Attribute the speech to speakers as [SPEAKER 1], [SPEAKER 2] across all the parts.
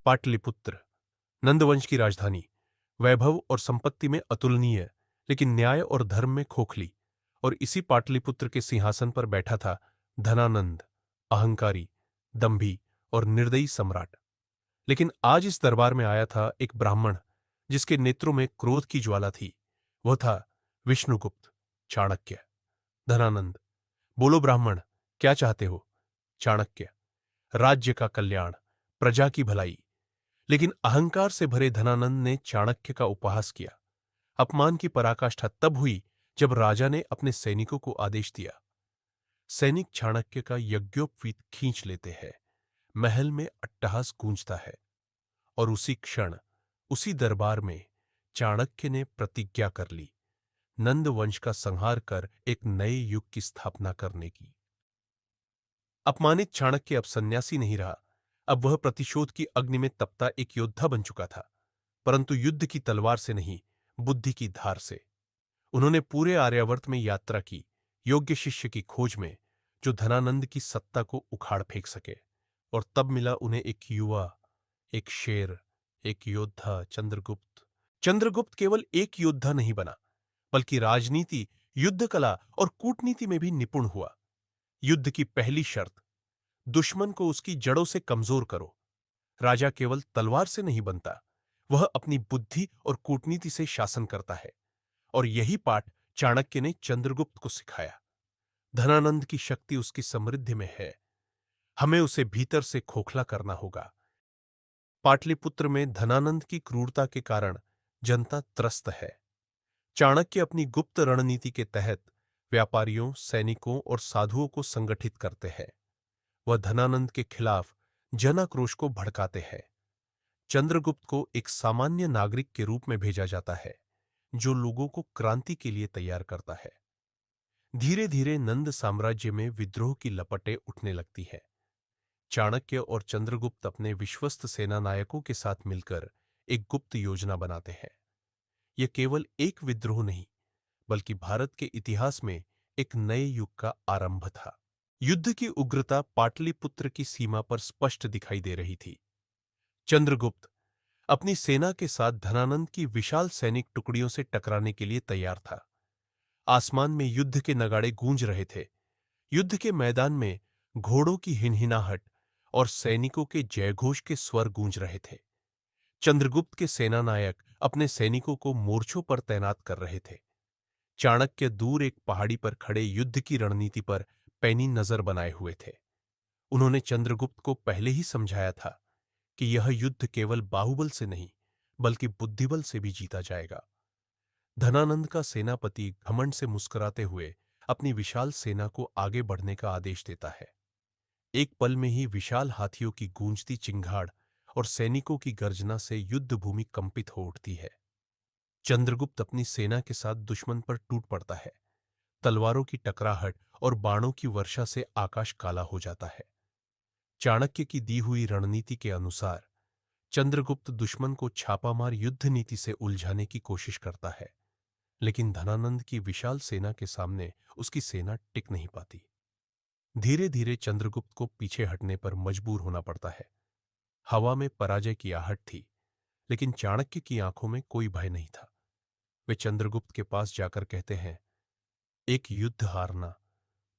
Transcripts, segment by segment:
[SPEAKER 1] पाटलिपुत्र, नंदवंश की राजधानी, वैभव और संपत्ति में अतुलनीय, लेकिन न्याय और धर्म में खोखली। और इसी पाटलिपुत्र के सिंहासन पर बैठा था धनानंद, अहंकारी, दंभी और निर्दयी सम्राट। लेकिन आज इस दरबार में आया था एक ब्राह्मण जिसके नेत्रों में क्रोध की ज्वाला थी। वह था विष्णुगुप्त, चाणक्य। धनानंद: बोलो ब्राह्मण, क्या चाहते हो? चाणक्य: राज्य का कल्याण, प्रजा की भलाई। लेकिन अहंकार से भरे धनानंद ने चाणक्य का उपहास किया। अपमान की पराकाष्ठा तब हुई जब राजा ने अपने सैनिकों को आदेश दिया। सैनिक चाणक्य का यज्ञोपवीत खींच लेते हैं, महल में अट्टहास गूंजता है। और उसी क्षण, उसी दरबार में चाणक्य ने प्रतिज्ञा कर ली, नंद वंश का संहार कर एक नए युग की स्थापना करने की। अपमानित चाणक्य अब सन्यासी नहीं रहा। अब वह प्रतिशोध की अग्नि में तपता एक योद्धा बन चुका था, परंतु युद्ध की तलवार से नहीं, बुद्धि की धार से। उन्होंने पूरे आर्यावर्त में यात्रा की, योग्य शिष्य की खोज में, जो धनानंद की सत्ता को उखाड़ फेंक सके। और तब मिला उन्हें एक युवा, एक शेर, एक योद्धा, चंद्रगुप्त। चंद्रगुप्त केवल एक योद्धा नहीं बना, बल्कि राजनीति, युद्ध कला और कूटनीति में भी निपुण हुआ। युद्ध की पहली शर्त: दुश्मन को उसकी जड़ों से कमजोर करो। राजा केवल तलवार से नहीं बनता, वह अपनी बुद्धि और कूटनीति से शासन करता है। और यही पाठ चाणक्य ने चंद्रगुप्त को सिखाया। धनानंद की शक्ति उसकी समृद्धि में है, हमें उसे भीतर से खोखला करना होगा। पाटलिपुत्र में धनानंद की क्रूरता के कारण जनता त्रस्त है। चाणक्य अपनी गुप्त रणनीति के तहत व्यापारियों, सैनिकों और साधुओं को संगठित करते हैं। वह धनानंद के खिलाफ जनाक्रोश को भड़काते हैं। चंद्रगुप्त को एक सामान्य नागरिक के रूप में भेजा जाता है, जो लोगों को क्रांति के लिए तैयार करता है। धीरे धीरे नंद साम्राज्य में विद्रोह की लपटें उठने लगती हैं। चाणक्य और चंद्रगुप्त अपने विश्वस्त सेना नायकों के साथ मिलकर एक गुप्त योजना बनाते हैं। यह केवल एक विद्रोह नहीं, बल्कि भारत के इतिहास में एक नए युग का आरंभ था। युद्ध की उग्रता पाटलिपुत्र की सीमा पर स्पष्ट दिखाई दे रही थी। चंद्रगुप्त अपनी सेना के साथ धनानंद की विशाल सैनिक टुकड़ियों से टकराने के लिए तैयार था। आसमान में युद्ध के नगाड़े गूंज रहे थे। युद्ध के मैदान में घोड़ों की हिनहिनाहट और सैनिकों के जयघोष के स्वर गूंज रहे थे। चंद्रगुप्त के सेनानायक अपने सैनिकों को मोर्चों पर तैनात कर रहे थे। चाणक्य दूर एक पहाड़ी पर खड़े युद्ध की रणनीति पर पैनी नजर बनाए हुए थे। उन्होंने चंद्रगुप्त को पहले ही समझाया था कि यह युद्ध केवल बाहुबल से नहीं, बल्कि बुद्धिबल से भी जीता जाएगा। धनानंद का सेनापति घमंड से मुस्कुराते हुए अपनी विशाल सेना को आगे बढ़ने का आदेश देता है। एक पल में ही विशाल हाथियों की गूंजती चिंगाड़ और सैनिकों की गर्जना से युद्ध भूमि कंपित हो उठती है। चंद्रगुप्त अपनी सेना के साथ दुश्मन पर टूट पड़ता है। तलवारों की टकराहट और बाणों की वर्षा से आकाश काला हो जाता है। चाणक्य की दी हुई रणनीति के अनुसार चंद्रगुप्त दुश्मन को छापामार युद्ध नीति से उलझाने की कोशिश करता है, लेकिन धनानंद की विशाल सेना के सामने उसकी सेना टिक नहीं पाती। धीरे धीरे चंद्रगुप्त को पीछे हटने पर मजबूर होना पड़ता है। हवा में पराजय की आहट थी, लेकिन चाणक्य की आंखों में कोई भय नहीं था। वे चंद्रगुप्त के पास जाकर कहते हैं, एक युद्ध हारना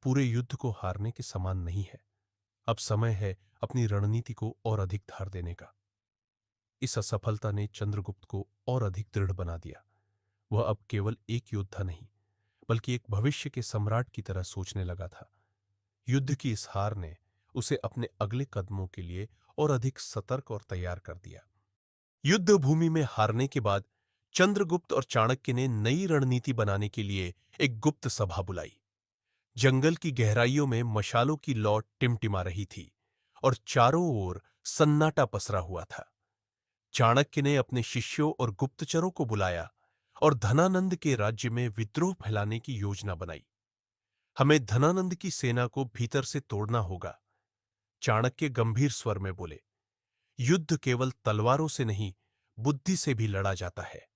[SPEAKER 1] पूरे युद्ध को हारने के समान नहीं है। अब समय है अपनी रणनीति को और अधिक धार देने का। इस असफलता ने चंद्रगुप्त को और अधिक दृढ़ बना दिया। वह अब केवल एक योद्धा नहीं, बल्कि एक भविष्य के सम्राट की तरह सोचने लगा था। युद्ध की इस हार ने उसे अपने अगले कदमों के लिए और अधिक सतर्क और तैयार कर दिया। युद्ध भूमि में हारने के बाद चंद्रगुप्त और चाणक्य ने नई रणनीति बनाने के लिए एक गुप्त सभा बुलाई। जंगल की गहराइयों में मशालों की लौ टिमटिमा रही थी और चारों ओर सन्नाटा पसरा हुआ था। चाणक्य ने अपने शिष्यों और गुप्तचरों को बुलाया और धनानंद के राज्य में विद्रोह फैलाने की योजना बनाई। हमें धनानंद की सेना को भीतर से तोड़ना होगा, चाणक्य गंभीर स्वर में बोले। युद्ध केवल तलवारों से नहीं, बुद्धि से भी लड़ा जाता है।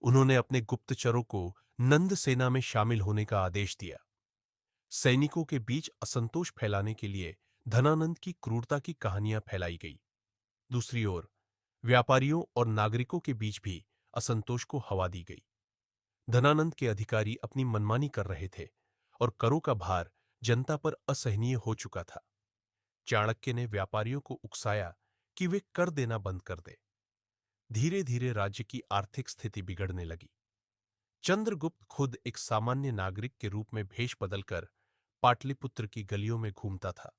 [SPEAKER 1] उन्होंने अपने गुप्तचरों को नंद सेना में शामिल होने का आदेश दिया। सैनिकों के बीच असंतोष फैलाने के लिए धनानंद की क्रूरता की कहानियां फैलाई गई। दूसरी ओर व्यापारियों और नागरिकों के बीच भी असंतोष को हवा दी गई। धनानंद के अधिकारी अपनी मनमानी कर रहे थे और करों का भार जनता पर असहनीय हो चुका था। चाणक्य ने व्यापारियों को उकसाया कि वे कर देना बंद कर दे। धीरे धीरे राज्य की आर्थिक स्थिति बिगड़ने लगी। चंद्रगुप्त खुद एक सामान्य नागरिक के रूप में भेष बदलकर पाटलिपुत्र की गलियों में घूमता था,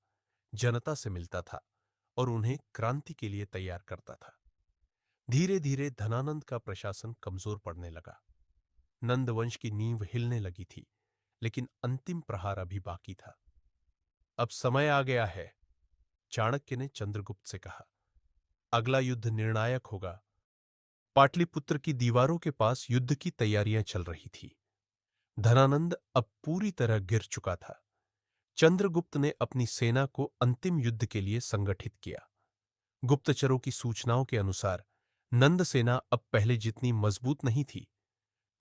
[SPEAKER 1] जनता से मिलता था और उन्हें क्रांति के लिए तैयार करता था। धीरे धीरे धनानंद का प्रशासन कमजोर पड़ने लगा। नंदवंश की नींव हिलने लगी थी, लेकिन अंतिम प्रहार अभी बाकी था। अब समय आ गया है, चाणक्य ने चंद्रगुप्त से कहा। अगला युद्ध निर्णायक होगा। पाटलिपुत्र की दीवारों के पास युद्ध की तैयारियां चल रही थी। धनानंद अब पूरी तरह गिर चुका था। चंद्रगुप्त ने अपनी सेना को अंतिम युद्ध के लिए संगठित किया। गुप्तचरों की सूचनाओं के अनुसार नंद सेना अब पहले जितनी मजबूत नहीं थी।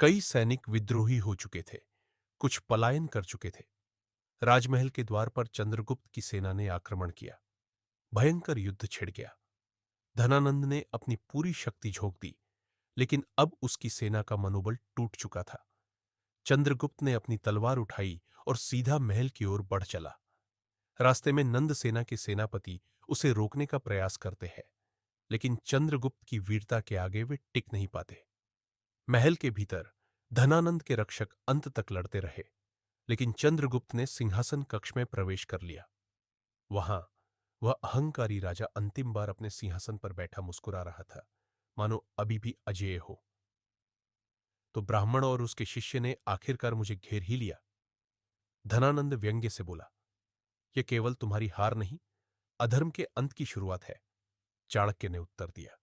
[SPEAKER 1] कई सैनिक विद्रोही हो चुके थे, कुछ पलायन कर चुके थे। राजमहल के द्वार पर चंद्रगुप्त की सेना ने आक्रमण किया। भयंकर युद्ध छिड़ गया। धनानंद ने अपनी पूरी शक्ति झोंक दी, लेकिन अब उसकी सेना का मनोबल टूट चुका था। चंद्रगुप्त ने अपनी तलवार उठाई और सीधा महल की ओर बढ़ चला। रास्ते में नंद सेना के सेनापति उसे रोकने का प्रयास करते हैं, लेकिन चंद्रगुप्त की वीरता के आगे वे टिक नहीं पाते। महल के भीतर धनानंद के रक्षक अंत तक लड़ते रहे, लेकिन चंद्रगुप्त ने सिंहासन कक्ष में प्रवेश कर लिया। वहां वह अहंकारी राजा अंतिम बार अपने सिंहासन पर बैठा मुस्कुरा रहा था, मानो अभी भी अजेय हो। तो ब्राह्मण और उसके शिष्य ने आखिरकार मुझे घेर ही लिया, धनानंद व्यंग्य से बोला। यह केवल तुम्हारी हार नहीं, अधर्म के अंत की शुरुआत है, चाणक्य ने उत्तर दिया।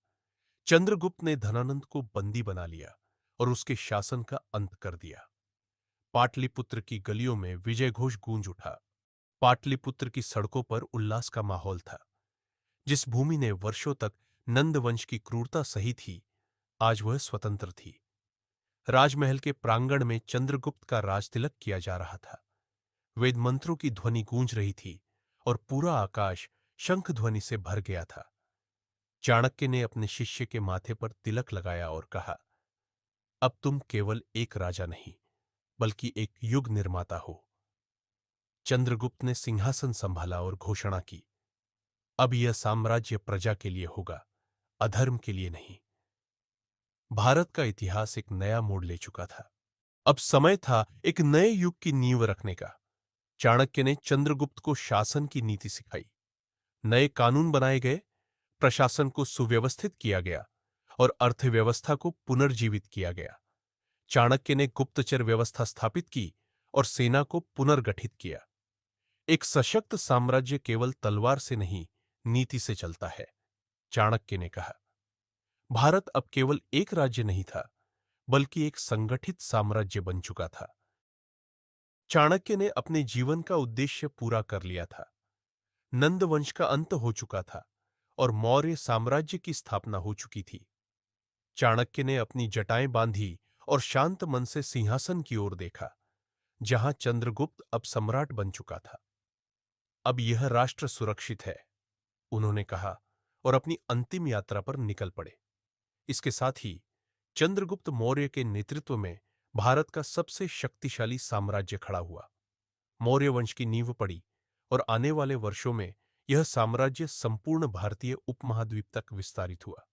[SPEAKER 1] चंद्रगुप्त ने धनानंद को बंदी बना लिया और उसके शासन का अंत कर दिया। पाटलिपुत्र की गलियों में विजय घोष गूंज उठा। पाटलिपुत्र की सड़कों पर उल्लास का माहौल था। जिस भूमि ने वर्षों तक नंदवंश की क्रूरता सही थी, आज वह स्वतंत्र थी। राजमहल के प्रांगण में चंद्रगुप्त का राजतिलक किया जा रहा था। वेद मंत्रों की ध्वनि गूंज रही थी और पूरा आकाश शंख ध्वनि से भर गया था। चाणक्य ने अपने शिष्य के माथे पर तिलक लगाया और कहा, अब तुम केवल एक राजा नहीं, बल्कि एक युग निर्माता हो। चंद्रगुप्त ने सिंहासन संभाला और घोषणा की, अब यह साम्राज्य प्रजा के लिए होगा, अधर्म के लिए नहीं। भारत का इतिहास एक नया मोड़ ले चुका था। अब समय था एक नए युग की नींव रखने का। चाणक्य ने चंद्रगुप्त को शासन की नीति सिखाई। नए कानून बनाए गए, प्रशासन को सुव्यवस्थित किया गया और अर्थव्यवस्था को पुनर्जीवित किया गया। चाणक्य ने गुप्तचर व्यवस्था स्थापित की और सेना को पुनर्गठित किया। एक सशक्त साम्राज्य केवल तलवार से नहीं, नीति से चलता है, चाणक्य ने कहा। भारत अब केवल एक राज्य नहीं था, बल्कि एक संगठित साम्राज्य बन चुका था। चाणक्य ने अपने जीवन का उद्देश्य पूरा कर लिया था। नंदवंश का अंत हो चुका था और मौर्य साम्राज्य की स्थापना हो चुकी थी। चाणक्य ने अपनी जटाएं बांधी और शांत मन से सिंहासन की ओर देखा, जहां चंद्रगुप्त अब सम्राट बन चुका था। अब यह राष्ट्र सुरक्षित है, उन्होंने कहा और अपनी अंतिम यात्रा पर निकल पड़े। इसके साथ ही चंद्रगुप्त मौर्य के नेतृत्व में भारत का सबसे शक्तिशाली साम्राज्य खड़ा हुआ। मौर्य वंश की नींव पड़ी और आने वाले वर्षों में यह साम्राज्य संपूर्ण भारतीय उपमहाद्वीप तक विस्तारित हुआ।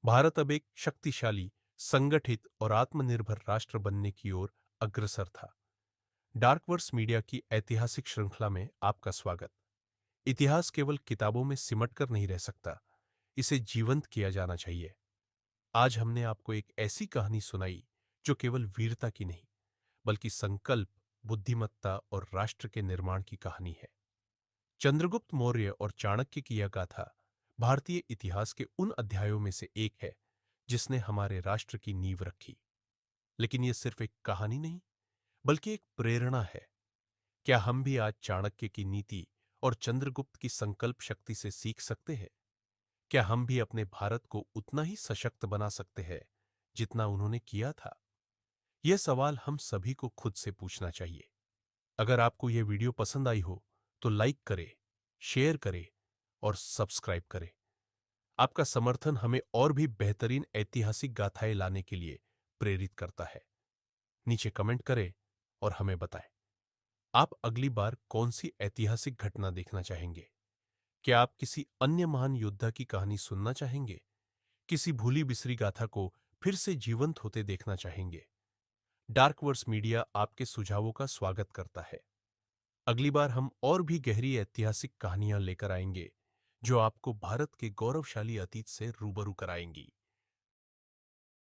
[SPEAKER 1] भारत अब एक शक्तिशाली, संगठित और आत्मनिर्भर राष्ट्र बनने की ओर अग्रसर था। डार्कवर्स मीडिया की ऐतिहासिक श्रृंखला में आपका स्वागत। इतिहास केवल किताबों में सिमटकर नहीं रह सकता, इसे जीवंत किया जाना चाहिए। आज हमने आपको एक ऐसी कहानी सुनाई जो केवल वीरता की नहीं, बल्कि संकल्प, बुद्धिमत्ता और राष्ट्र के निर्माण की कहानी है। चंद्रगुप्त मौर्य और चाणक्य की यह गाथा भारतीय इतिहास के उन अध्यायों में से एक है जिसने हमारे राष्ट्र की नींव रखी। लेकिन यह सिर्फ एक कहानी नहीं, बल्कि एक प्रेरणा है। क्या हम भी आज चाणक्य की नीति और चंद्रगुप्त की संकल्प शक्ति से सीख सकते हैं? क्या हम भी अपने भारत को उतना ही सशक्त बना सकते हैं जितना उन्होंने किया था? यह सवाल हम सभी को खुद से पूछना चाहिए। अगर आपको यह वीडियो पसंद आई हो तो लाइक करें, शेयर करें और सब्सक्राइब करें। आपका समर्थन हमें और भी बेहतरीन ऐतिहासिक गाथाएं लाने के लिए प्रेरित करता है। नीचे कमेंट करें और हमें बताएं, आप अगली बार कौन सी ऐतिहासिक घटना देखना चाहेंगे? क्या आप किसी अन्य महान योद्धा की कहानी सुनना चाहेंगे? किसी भूली बिसरी गाथा को फिर से जीवंत होते देखना चाहेंगे? डार्क वर्स मीडिया आपके सुझावों का स्वागत करता है। अगली बार हम और भी गहरी ऐतिहासिक कहानियां लेकर आएंगे जो आपको भारत के गौरवशाली अतीत से रूबरू कराएंगी।